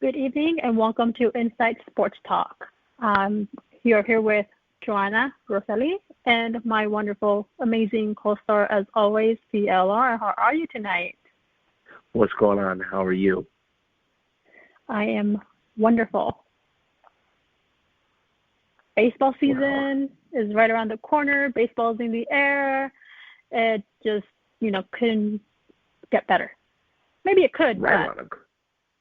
Good evening and welcome to Inside Sports Talk. You're here with Johanna Rosalye and my wonderful, amazing co-star as always, PLR. How are you tonight? What's going on? How are you? I am wonderful. Baseball season is right around the corner. Baseball's in the air. It just, couldn't get better. Maybe it could, but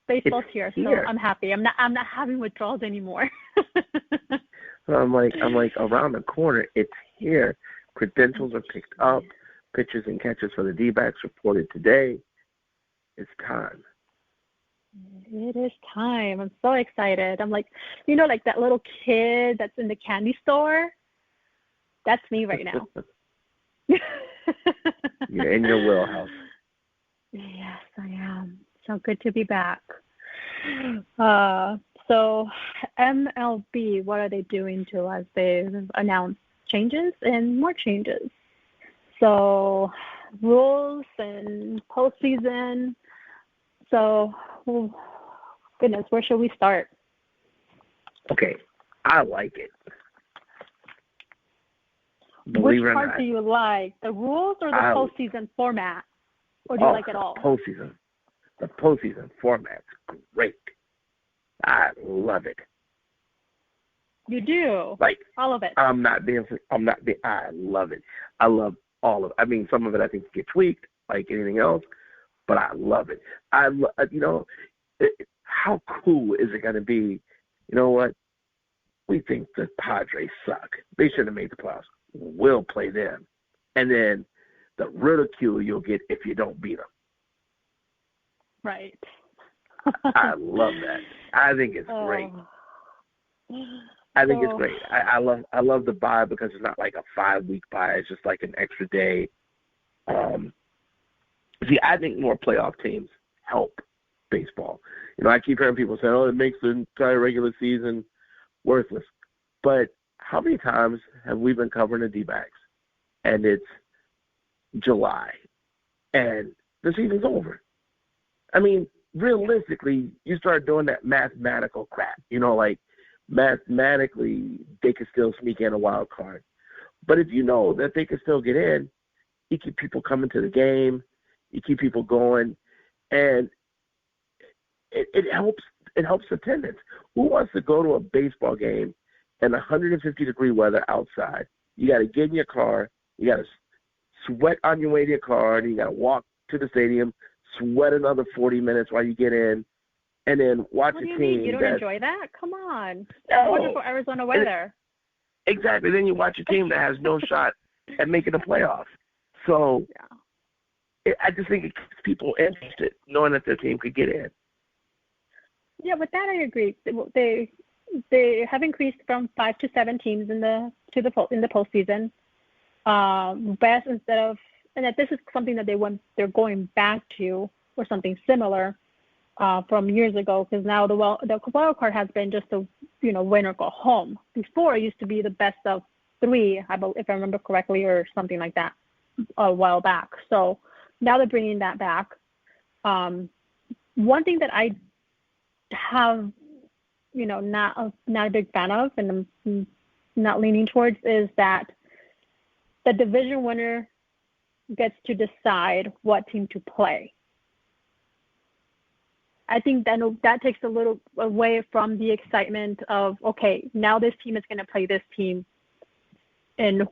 baseball's here, so I'm happy. I'm not having withdrawals anymore. So I'm like around the corner. It's here. Credentials are picked up. Pitches and catches for the D-backs reported today. It's time. It is time. I'm so excited. I'm like, like that little kid that's in the candy store. That's me right now. You're in your wheelhouse. Yes, I am. So good to be back. So MLB, what are they doing to us? They've announced changes and more changes. So rules and postseason. So, goodness, where should we start? Okay, I like it. Which part do you like? The rules or the postseason format? Or do you like it all? Postseason. The postseason format's great. I love it. You do? Like all of it? I love it. I love all of it. I mean, some of it I think get tweaked, like anything else, but I love it. How cool is it going to be? You know what? We think the Padres suck. They should have made the playoffs. We'll play them. And then the ridicule you'll get if you don't beat them. Right. I love that. I think it's great. I think it's great. I love the bye because it's not like a 5-week bye. It's just like an extra day. See, I think more playoff teams help baseball. I keep hearing people say, it makes the entire regular season worthless. But how many times have we been covering the D-backs and it's July and the season's over? I mean, realistically, you start doing that mathematical crap. Like mathematically, they could still sneak in a wild card. But if you know that they can still get in, you keep people coming to the game, you keep people going, and it helps attendance. Who wants to go to a baseball game in 150-degree weather outside? You got to get in your car, you got to sweat on your way to your car, and you got to walk to the stadium, sweat another 40 minutes while you get in, and then watch a team. What do you mean? You don't enjoy that? Come on. No. Wonderful Arizona weather. Exactly. Then you watch a team that has no shot at making the playoffs. So I just think it keeps people interested, knowing that their team could get in. Yeah, with that I agree. They have increased from 5 to 7 teams in the postseason. Best instead of, and that this is something that they're going back to or something similar from years ago, because now the wild card has been just a win or go home. Before it used to be the best of 3, if I remember correctly, or something like that a while back. So now they're bringing that back. One thing that I have not a big fan of, and I'm not leaning towards, is that the division winner gets to decide what team to play. I think that takes a little away from the excitement of, okay, now this team is going to play this team, and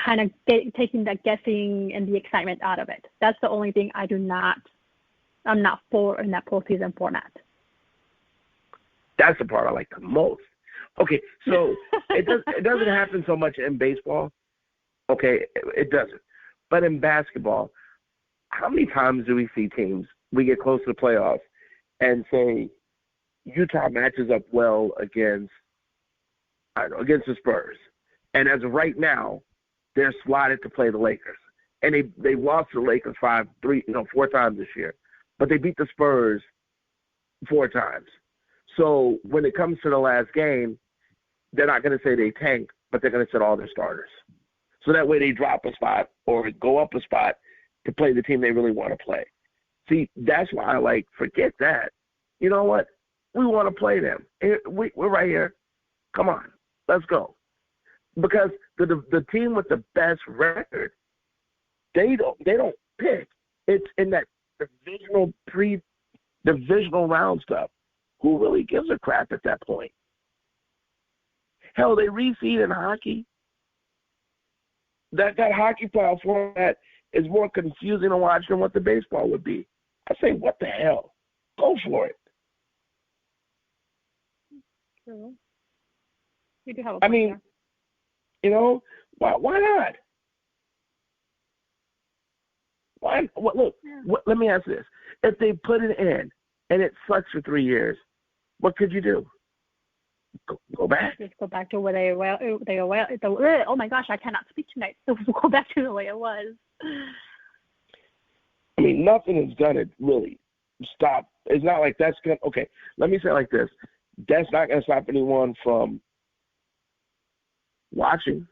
kind of taking that guessing and the excitement out of it. That's the only thing I'm not for in that postseason format. That's the part I like the most. Okay, so it doesn't happen so much in baseball. Okay, it doesn't. But in basketball, how many times do we see teams, we get close to the playoffs, and say Utah matches up well against the Spurs. And as of right now, they're slotted to play the Lakers. And they lost to the Lakers 4 times this year. But they beat the Spurs 4 times. So when it comes to the last game, they're not going to say they tanked, but they're going to sit all their starters. So that way they drop a spot or go up a spot to play the team they really want to play. See, that's why I forget that. You know what? we want to play them. We're right here. Come on, let's go. Because the team with the best record, they don't pick. It's in that divisional round stuff. Who really gives a crap at that point? Hell, they reseed in hockey. That hockey playoff format is more confusing to watch than what the baseball would be. I say, what the hell? Go for it. True. You do have a point there. You know, why not? Why? Look, let me ask this. If they put it in and it sucks for 3 years, what could you do? Go back? Just go back to where they were. Oh my gosh, I cannot speak tonight. So go back to the way it was. I mean, nothing is going to really stop. It's not like that's going to, okay, let me say it like this. That's not going to stop anyone from watching.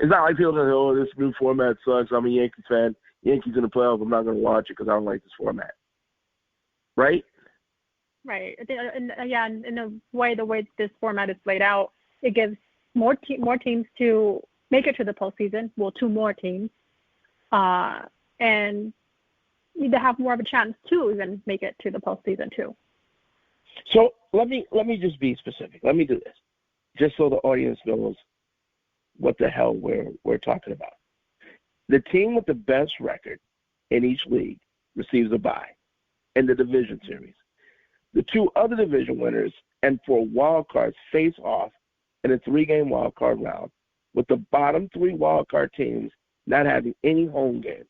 It's not like people say, oh, this new format sucks. I'm a Yankees fan. Yankees in the playoffs, I'm not going to watch it because I don't like this format. Right? Right. And in a way, the way this format is laid out, it gives more teams to make it to the postseason. Well, 2 more teams. And need to have more of a chance to even make it to the postseason too. So let me just be specific. Let me do this, just so the audience knows what the hell we're talking about. The team with the best record in each league receives a bye in the division series. The 2 other division winners and 4 wild cards face off in a 3-game wild card round, with the bottom 3 wild card teams not having any home games.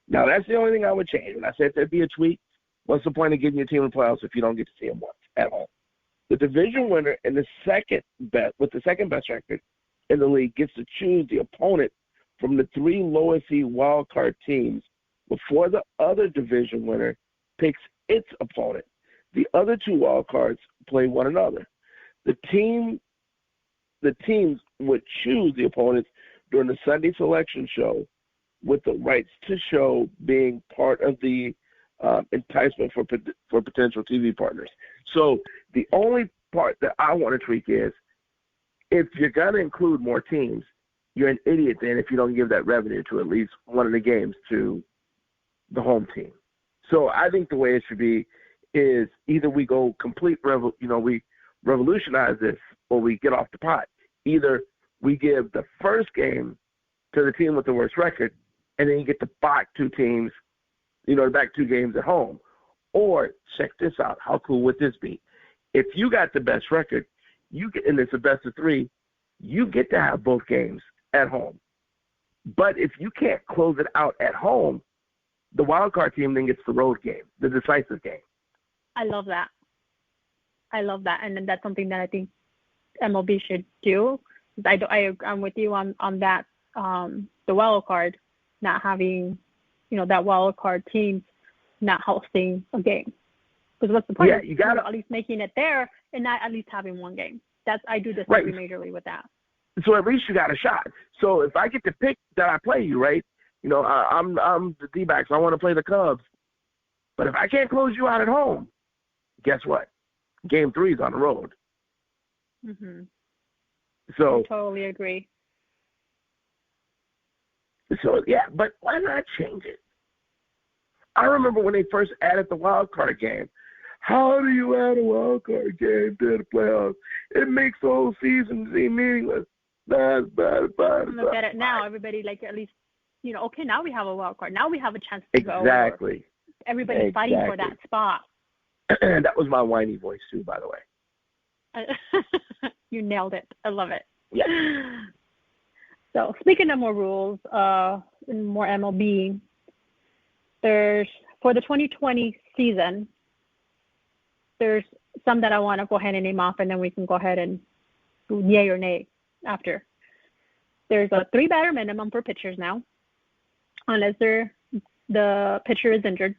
Now, that's the only thing I would change. When I said there'd be a tweak, what's the point of getting your team in the playoffs if you don't get to see them once at home? The division winner and the second best record in the league gets to choose the opponent from the 3 lowest seed wild card teams before the other division winner picks its opponent. The other 2 wild cards play one another. The teams would choose the opponents during the Sunday selection show, with the rights to show being part of the enticement for potential TV partners. So the only part that I want to tweak is, if you're going to include more teams, you're an idiot then if you don't give that revenue to at least one of the games to the home team. So I think the way it should be is either we go we revolutionize this, or we get off the pot. Either we give the first game to the team with the worst record, and then you get the back 2 teams, the back 2 games at home. Or check this out. How cool would this be? If you got the best record, and it's a best of 3, you get to have both games at home. But if you can't close it out at home, the wild card team then gets the road game, the decisive game. I love that. And then that's something that I think MLB should do. I'm with you on that. The wild card not having, that wild card team not hosting a game. Because what's the point? Yeah, you got at least making it there and not at least having one game. I do disagree majorly with that. So at least you got a shot. So if I get to pick that I play you, right? I'm the D-backs. I want to play the Cubs. But if I can't close you out at home, guess what? Game 3 is on the road. Mhm. So I totally agree. So yeah, but why not change it? I remember when they first added the wild card game. How do you add a wild card game to the playoffs? It makes the whole season seem meaningless. Look at it now. Everybody at least, okay, now we have a wild card. Now we have a chance to go. Exactly. Everybody's fighting for that spot. That was my whiny voice too, by the way. You nailed it. I love it. Yeah. So speaking of more rules, and more MLB, there's for the 2020 season, there's some that I want to go ahead and name off, and then we can go ahead and do yay or nay after. There's a 3-batter minimum for pitchers now, unless the pitcher is injured.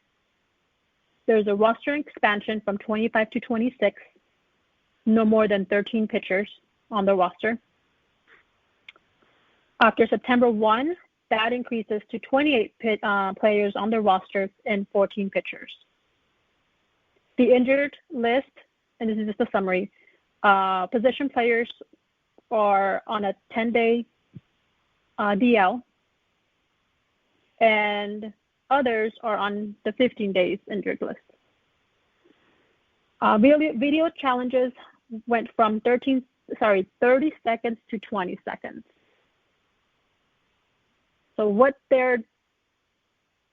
There's a roster expansion from 25 to 26, no more than 13 pitchers on the roster. After September 1, that increases to 28 players on the roster and 14 pitchers. The injured list, and this is just a summary, position players are on a 10-day DL, and others are on the 15 days injured list. Video challenges went from 30 seconds to 20 seconds. So what there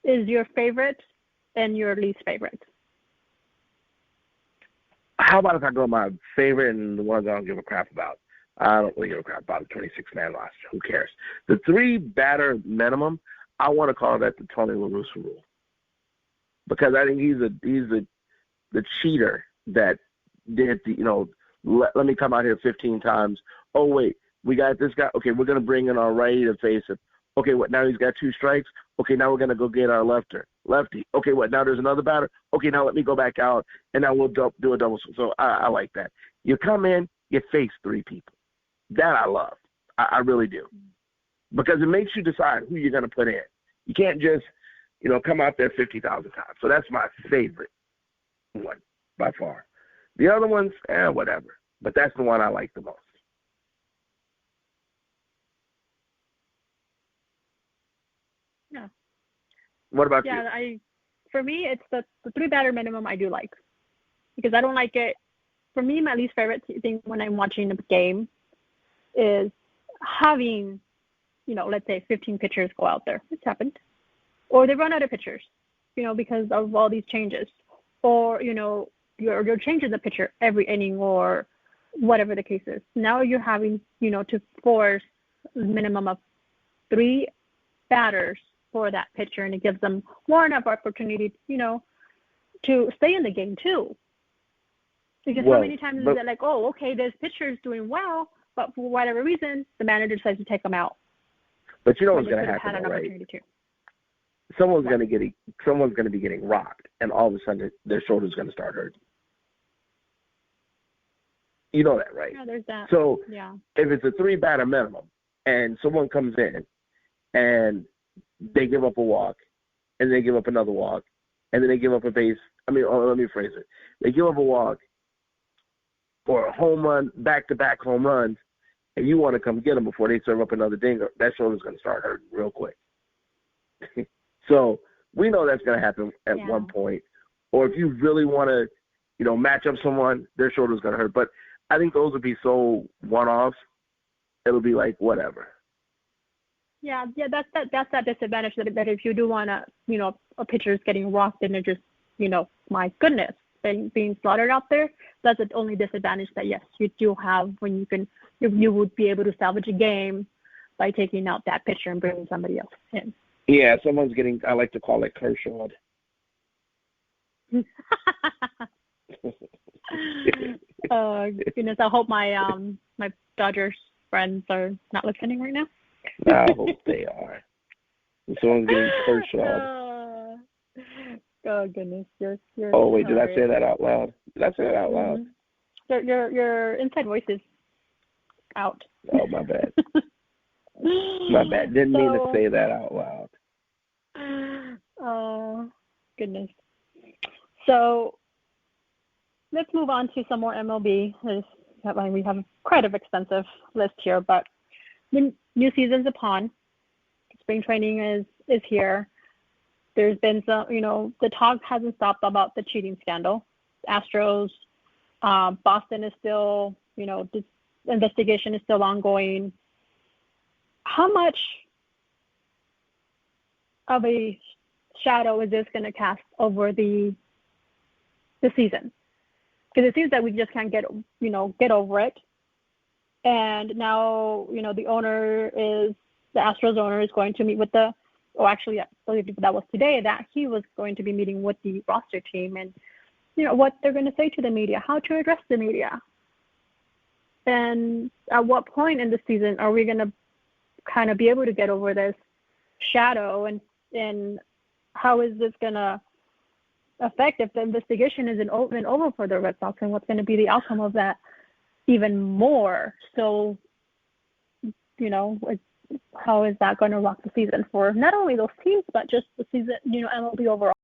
is your favorite and your least favorite? How about if I go my favorite and the ones I don't give a crap about? I don't really give a crap about the 26-man roster. Who cares? The 3-batter minimum, I want to call that the Tony La Russa rule, because I think he's the cheater that did the, let me come out here 15 times. Oh wait, we got this guy. Okay, we're gonna bring in our righty to face him. Okay, what now? He's got 2 strikes. Okay, now we're gonna go get our lefty. Okay, what now? There's another batter. Okay, now let me go back out, and now we'll do a double. So I like that. You come in, you face 3 people. That I love. I really do, because it makes you decide who you're gonna put in. You can't just, come out there 50,000 times. So that's my favorite one by far. The other ones, whatever. But that's the one I like the most. Yeah. What about you? Yeah, for me, it's the 3-batter minimum I do like, because I don't like it. For me, my least favorite thing when I'm watching a game is having, let's say 15 pitchers go out there. It's happened. Or they run out of pitchers, because of all these changes. Or, you're changing the pitcher every inning or whatever the case is. Now you're having, to force a minimum of 3 batters for that pitcher, and it gives them more enough opportunity, to stay in the game too. Because how many times is it like, oh, okay, this pitcher is doing well, but for whatever reason, the manager decides to take them out. But you know what's going to happen, right? Someone's going to be getting rocked, and all of a sudden their shoulder's going to start hurting. You know that, right? Yeah, there's that. So yeah. If it's a 3-batter minimum, and someone comes in, and they give up a walk, and they give up another walk, and then they give up a base. Let me phrase it. They give up a walk or a home run, back-to-back home runs, and you want to come get them before they serve up another dinger, that shoulder's going to start hurting real quick. So we know that's going to happen at one point. Or if you really want to, match up someone, their shoulder's going to hurt. But I think those would be so one-offs, it'll be like whatever. Yeah, that's that disadvantage that if you do want to, a pitcher's getting rocked and they're just, my goodness, being slaughtered out there, that's the only disadvantage that, yes, you do have when you would be able to salvage a game by taking out that pitcher and bringing somebody else in. Yeah, someone's getting, I like to call it Kershaw. Goodness, I hope my Dodgers friends are not listening right now. I hope they are. Someone's getting Kershaw. Oh goodness, you're. Oh wait, did I say that out loud? Mm-hmm. Your inside voice is out. Oh, my bad. My bad. Didn't mean to say that out loud. Oh goodness. So let's move on to some more MLB. We have quite an extensive list here, but the new season's upon. Spring training is here. There's been some, the talk hasn't stopped about the cheating scandal. Astros, Boston is still, this investigation is still ongoing. How much of a shadow is this going to cast over the season? Because it seems that we just can't get over it. And now, the Astros owner is going to meet with I believe that was today, that he was going to be meeting with the roster team and, what they're going to say to the media, how to address the media. And at what point in the season are we going to kind of be able to get over this shadow, and how is this going to affect if the investigation isn't over for the Red Sox, and what's going to be the outcome of that even more? So, how is that going to rock the season for not only those teams, but just the season, MLB overall?